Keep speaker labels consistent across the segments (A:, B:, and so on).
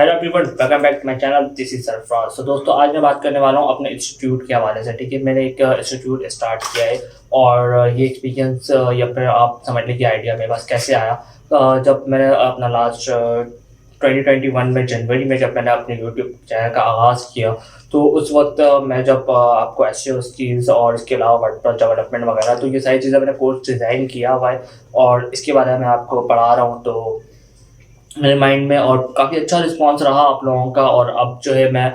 A: Hello everyone, welcome back to my channel. This is Sarfaraz. तो दोस्तों, आज मैं बात करने वाला हूँ अपने इंस्टीट्यूट के हवाले से। ठीक है, मैंने एक इंस्टीट्यूट स्टार्ट किया है और ये एक्सपीरियंस या फिर आप समझने की आइडिया मेरे पास कैसे आया। जब मैंने अपना लास्ट 2021 में जनवरी में जब मैंने अपने यूट्यूब चैनल का आगाज़ किया, तो उस वक्त मैं जब आपको एसईओ स्किल्स और इसके अलावा वर्डप्रेस डेवलपमेंट वगैरह, तो ये सारी चीज़ें मैंने कोर्स डिज़ाइन किया हुआ है और इसके बारे में मैं आपको पढ़ा रहा हूँ। तो मेरे माइंड में और काफ़ी अच्छा रिस्पांस रहा आप लोगों का। और अब जो है मैं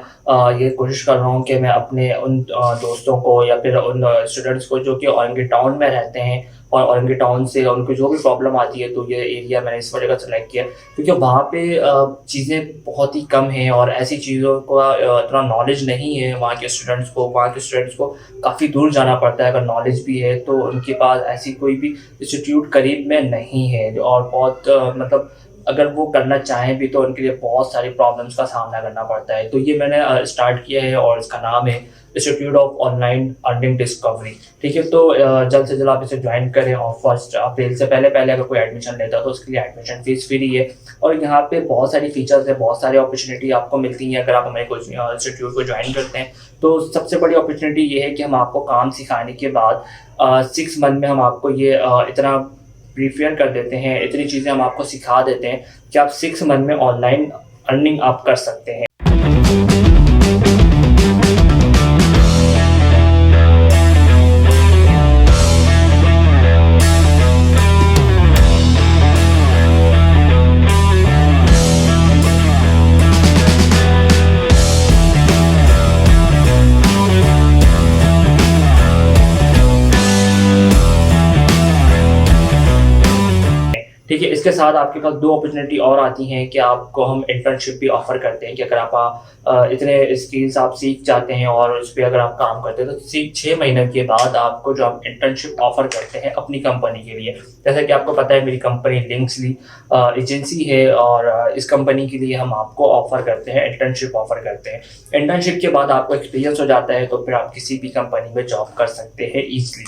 A: ये कोशिश कर रहा हूँ कि मैं अपने उन दोस्तों को या फिर उन स्टूडेंट्स को जो कि औरंगी टाउन में रहते हैं और औरंगी टाउन से उनको जो भी प्रॉब्लम आती है, तो ये एरिया मैंने इस वजह का सेलेक्ट किया क्योंकि वहाँ पे चीज़ें बहुत ही कम हैं और ऐसी चीज़ों का इतना नॉलेज नहीं है। वहाँ के स्टूडेंट्स को काफ़ी दूर जाना पड़ता है। अगर नॉलेज भी है तो उनके पास ऐसी कोई भी इंस्टीट्यूट करीब में नहीं है और बहुत मतलब अगर वो करना चाहें भी तो उनके लिए बहुत सारी प्रॉब्लम्स का सामना करना पड़ता है। तो ये मैंने स्टार्ट किया है और इसका नाम है institute of online earning discovery. ठीक है, तो जल्द से जल्द आप इसे ज्वाइन करें और 1 अप्रैल से पहले पहले अगर कोई एडमिशन लेता है तो उसके लिए एडमिशन फीस फ्री है। और यहाँ पे बहुत सारी फीचर्स है, बहुत सारी अपॉर्चुनिटी आपको मिलती हैं अगर आप हमारे कोचिंग इंस्टीट्यूट को ज्वाइन करते हैं। तो सबसे बड़ी अपॉर्चुनिटी ये है कि हम आपको काम सिखाने के बाद 6 मंथ में हम आपको ये इतना प्रिपेयर कर देते हैं, इतनी चीज़ें हम आपको सिखा देते हैं कि आप 6 मंथ में ऑनलाइन अर्निंग आप कर सकते हैं। ठीक है, इसके साथ आपके पास 2 अपॉर्चुनिटी और आती हैं कि आपको हम इंटर्नशिप भी ऑफर करते हैं कि अगर आप इतने स्किल्स आप सीख जाते हैं और उस पर अगर आप काम करते हैं तो 6 महीने के बाद आपको जो हम इंटर्नशिप ऑफर करते हैं अपनी कंपनी के लिए। जैसा कि आपको पता है मेरी कंपनी लिंक्सली एजेंसी है और इस कंपनी के लिए हम आपको ऑफर करते हैं, इंटर्नशिप ऑफर करते हैं। इंटर्नशिप के बाद आपको एक्सपीरियंस हो जाता है तो फिर आप किसी भी कंपनी में जॉब कर सकते हैं ईजिली।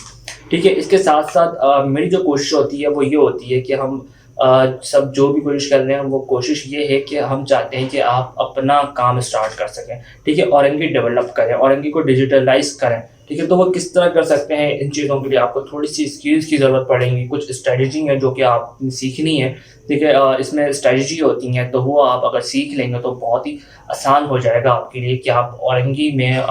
A: ठीक है, इसके साथ साथ मेरी जो कोशिश होती है वो ये होती है कि हम सब जो भी कोशिश कर रहे हैं वो कोशिश ये है कि हम चाहते हैं कि आप अपना काम स्टार्ट कर सकें। ठीक है, औरंगी डेवलप करें, औरंगी को डिजिटलाइज करें। ठीक है, तो वो किस तरह कर सकते हैं, इन चीज़ों के लिए आपको थोड़ी सी स्किल्स की ज़रूरत पड़ेगी, कुछ स्ट्रेटजी है जो कि आप सीखनी है। ठीक है, इसमें स्ट्रेटजी होती हैं तो वो आप अगर सीख लेंगे तो बहुत ही आसान हो जाएगा आपके लिए कि आप औरंगी में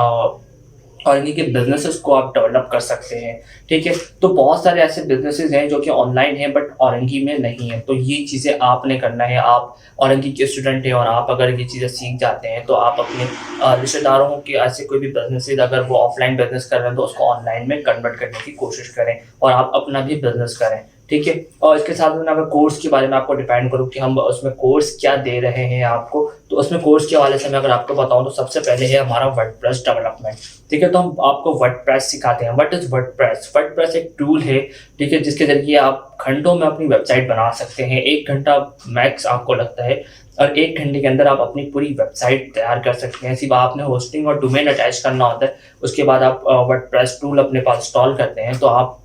A: औरंगी के बिजनेसेस को आप डेवलप कर सकते हैं। ठीक है, तो बहुत सारे ऐसे बिजनेसेस हैं जो कि ऑनलाइन हैं बट औरंगी में नहीं है। तो ये चीज़ें आपने करना है। आप औरंगी के स्टूडेंट हैं और आप अगर ये चीज़ें सीख जाते हैं तो आप अपने रिश्तेदारों के ऐसे कोई भी बिजनेसेस अगर वो ऑफलाइन बिजनेस कर रहे हैं तो उसको ऑनलाइन में कन्वर्ट करने की कोशिश करें और आप अपना भी बिजनेस करें। ठीक है, और इसके साथ में अगर कोर्स के बारे में आपको डिपेंड करूँ कि हम उसमें कोर्स क्या दे रहे हैं आपको, तो उसमें कोर्स के हवाले से मैं अगर आपको बताऊं तो सबसे पहले है हमारा वर्डप्रेस डेवलपमेंट। ठीक है, तो हम आपको वर्डप्रेस सिखाते हैं। What is WordPress? वर्डप्रेस एक टूल है, ठीक है, जिसके जरिए आप घंटों में अपनी वेबसाइट बना सकते हैं। 1 घंटा मैक्स आपको लगता है और 1 घंटे के अंदर आप अपनी पूरी वेबसाइट तैयार कर सकते हैं। सिर्फ आपने होस्टिंग और डोमेन अटैच करना होता है। उसके बाद आप वर्डप्रेस टूल अपने पास इंस्टॉल करते हैं तो आप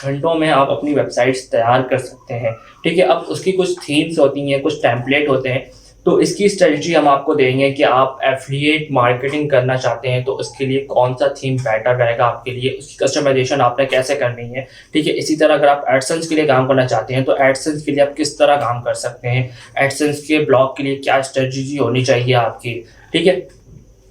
A: घंटों में आप अपनी वेबसाइट्स तैयार कर सकते हैं। ठीक है, अब उसकी कुछ थीम्स होती हैं, कुछ टेम्पलेट होते हैं। तो इसकी स्ट्रेटजी हम आपको देंगे कि आप एफिलिएट मार्केटिंग करना चाहते हैं तो उसके लिए कौन सा थीम बेटर रहेगा आपके लिए, उसकी कस्टमाइजेशन आपने कैसे करनी है। ठीक है, इसी तरह अगर आप एडसेंस के लिए काम करना चाहते हैं तो एडसेंस के लिए आप किस तरह काम कर सकते हैं, एडसेंस के ब्लॉग के लिए क्या स्ट्रेटजी होनी चाहिए आपकी। ठीक है,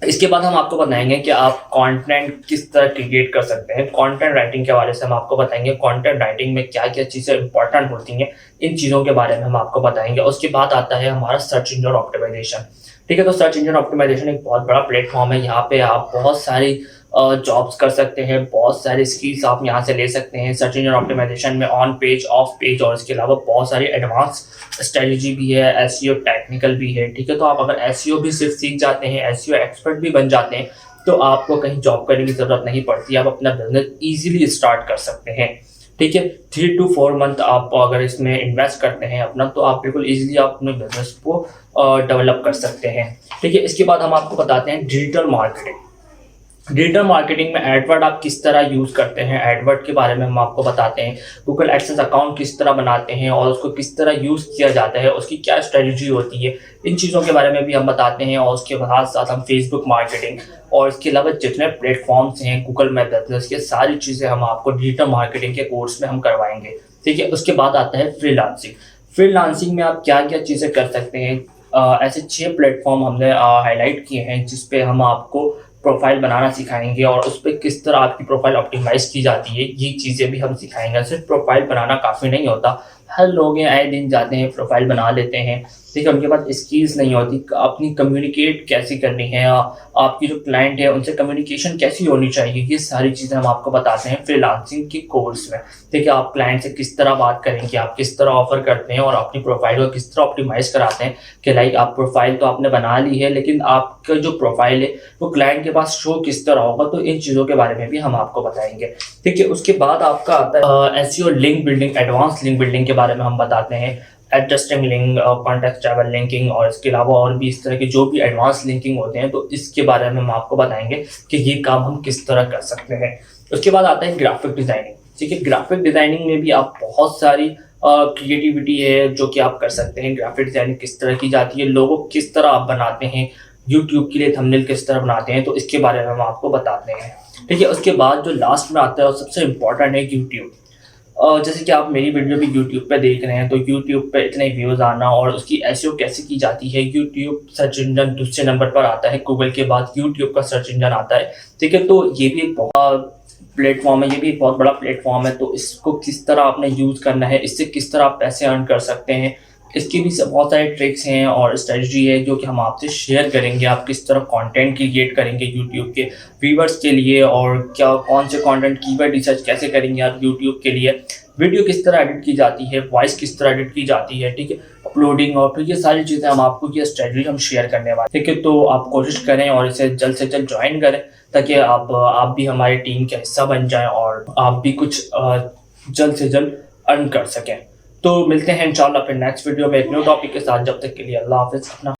A: इसके बाद हम आपको बताएंगे कि आप कंटेंट किस तरह क्रिएट कर सकते हैं। कंटेंट राइटिंग के हवाले से हम आपको बताएंगे कंटेंट राइटिंग में क्या क्या चीज़ें इंपॉर्टेंट होती हैं, इन चीज़ों के बारे में हम आपको बताएंगे। उसके बाद आता है हमारा सर्च इंजन ऑप्टिमाइजेशन। ठीक है, तो सर्च इंजन ऑप्टिमाइजेशन एक बहुत बड़ा प्लेटफॉर्म है। यहाँ पे आप बहुत सारी जॉब्स कर सकते हैं, बहुत सारी स्किल्स आप यहाँ से ले सकते हैं। सर्च इंजन ऑप्टिमाइजेशन में ऑन पेज, ऑफ पेज और इसके अलावा बहुत सारी एडवांस स्ट्रेटजी भी है, एसईओ टेक्निकल भी है। ठीक है, तो आप अगर एसईओ भी सिर्फ सीख जाते हैं, एसईओ एक्सपर्ट भी बन जाते हैं तो आपको कहीं जॉब करने की ज़रूरत नहीं पड़ती। आप अपना बिजनेस ईजिली स्टार्ट कर सकते हैं। ठीक है, 3 to 4 मंथ आप अगर इसमें इन्वेस्ट करते हैं अपना तो आप बिल्कुल ईजिली आप अपने बिजनेस को डेवलप कर सकते हैं। ठीक है, इसके बाद हम आपको बताते हैं डिजिटल मार्केटिंग। डिजिटल मार्केटिंग में एडवर्ड आप किस तरह यूज़ करते हैं, एडवर्ड के बारे में हम आपको बताते हैं। गूगल एडसेंस अकाउंट किस तरह बनाते हैं और उसको किस तरह यूज़ किया जाता है, उसकी क्या स्ट्रेटजी होती है, इन चीज़ों के बारे में भी हम बताते हैं। और उसके साथ-साथ हम फेसबुक मार्केटिंग और इसके अलावा जितने प्लेटफ़ॉर्म्स हैं, गूगल माय बिज़नेस, ये सारी चीज़ें हम आपको डिजिटल मार्केटिंग के कोर्स में हम करवाएँगे, ठीक है? उसके बाद आता है फ्रीलांसिंग। फ्रीलांसिंग में आप क्या-क्या चीज़ें कर सकते हैं, ऐसे 6 प्लेटफ़ॉर्म हमने हाइलाइट किए हैं जिस पे हम आपको प्रोफ़ाइल बनाना सिखाएँगे और उस पे किस तरह आपकी प्रोफ़ाइल ऑप्टिमाइज़ की जाती है, ये चीज़ें भी हम सिखाएँगे। सिर्फ़ प्रोफ़ाइल बनाना काफ़ी नहीं होता, हर लोग हैं आए दिन जाते हैं, प्रोफ़ाइल बना लेते हैं, ठीक है? उनके पास स्किल्स नहीं होती, अपनी कम्युनिकेट कैसे करनी है, आपकी जो क्लाइंट है उनसे कम्युनिकेशन कैसी होनी चाहिए, ये सारी चीज़ें हम आपको बताते हैं फ्रीलांसिंग के कोर्स में। ठीक है? आप क्लाइंट से किस तरह बात करेंगे, आप किस तरह ऑफ़र करते हैं और अपनी प्रोफ़ाइल को किस तरह ऑप्टिमाइज़ कराते हैं कि लाइक आप प्रोफ़ाइल तो आपने बना ली है, लेकिन आपका जो प्रोफ़ाइल है वो क्लाइंट के पास शो किस तरह होगा, तो इन चीज़ों के बारे में भी हम आपको बताएँगे। ठीक है? उसके बाद आपका आता है SEO link building, advance link building के बारे में हम बताते हैं। एडजस्टिंग लिंक, कॉन्टेक्स्टेबल लिंकिंग और इसके अलावा और भी इस तरह के जो भी एडवांस लिंकिंग होते हैं, तो इसके बारे में हम आपको बताएँगे कि ये काम हम किस तरह कर सकते हैं। उसके बाद आता है ग्राफ़िक डिज़ाइनिंग। ठीक है? ग्राफ़िक डिज़ाइनिंग में भी आप बहुत सारी क्रिएटिविटी है जो कि आप कर सकते हैं। ग्राफ़िक डिज़ाइनिंग किस तरह की जाती है, लोगो किस तरह आप बनाते हैं, यूट्यूब के लिए थंबनेल किस तरह बनाते हैं, तो इसके बारे में हम आपको बताते हैं। ठीक है? उसके बाद जो लास्ट में आता है और सबसे इम्पोर्टेंट है यूट्यूब। जैसे कि आप मेरी वीडियो भी यूट्यूब पे देख रहे हैं, तो यूट्यूब पे इतने व्यूज़ आना और उसकी एसईओ कैसे की जाती है। यूट्यूब सर्च इंजन दूसरे नंबर पर आता है, गूगल के बाद यूट्यूब का सर्च इंजन आता है, ठीक है? तो ये भी एक बहुत प्लेटफ़ॉर्म है, ये भी एक बहुत बड़ा प्लेटफ़ॉर्म है, तो इसको किस तरह आपने यूज़ करना है, इससे किस तरह आप पैसे अर्न कर सकते हैं, इसकी भी बहुत सारे ट्रिक्स हैं और स्ट्रेटजी है जो कि हम आपसे शेयर करेंगे। आप किस तरह कंटेंट क्रिएट करेंगे यूट्यूब के व्यूअर्स के लिए और क्या कौन से कंटेंट कीवर्ड रिसर्च कैसे करेंगे आप यूट्यूब के लिए, वीडियो किस तरह एडिट की जाती है, वॉइस किस तरह एडिट की जाती है, ठीक है? अपलोडिंग और फिर ये सारी चीज़ें हम आपको ये स्ट्रेटजी हम शेयर करने वाले हैं, ठीक है? तो आप कोशिश करें और इसे जल्द से जल्द जॉइन करें ताकि आप भी हमारी टीम का हिस्सा बन जाएँ और आप भी कुछ जल्द से जल्द अर्न कर सकें। तो मिलते हैं इंशाल्लाह फिर नेक्स्ट वीडियो में एक न्यू टॉपिक के साथ। जब तक के लिए अल्लाह हाफ़िज़। अपना